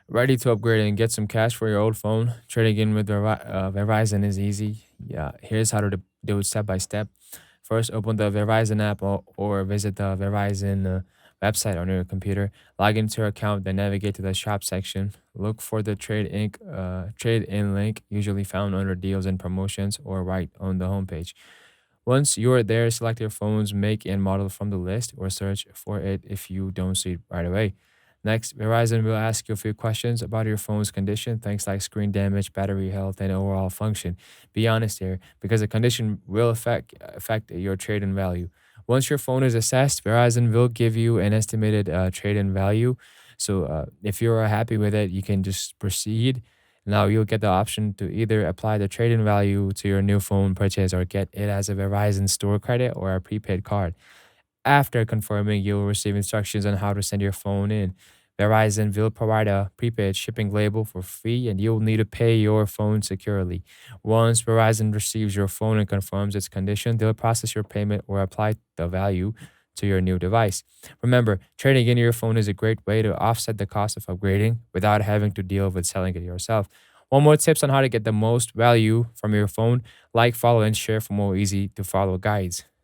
Ready to upgrade and get some cash for your old phone? Trading in with Verizon is easy. Yeah, here's how to do it step by step. First, open the Verizon app or visit the Verizon website on your computer. Log into your account, then navigate to the shop section. Look for the trade in link, usually found under deals and promotions or right on the homepage. Once you're there, select your phone's make and model from the list or search for it if you don't see it right away. Next, Verizon will ask you a few questions about your phone's condition, things like screen damage, battery health, and overall function. Be honest here, because the condition will affect your trade-in value. Once your phone is assessed, Verizon will give you an estimated trade-in value. So if you're happy with it, you can just proceed. Now you'll get the option to either apply the trade-in value to your new phone purchase or get it as a Verizon store credit or a prepaid card. After confirming, you'll receive instructions on how to send your phone in. Verizon will provide a prepaid shipping label for free, and you'll need to pay your phone securely. Once Verizon receives your phone and confirms its condition, they'll process your payment or apply the value to your new device. Remember, trading in your phone is a great way to offset the cost of upgrading without having to deal with selling it yourself. One more tips on how to get the most value from your phone: like, follow, and share for more easy to follow guides.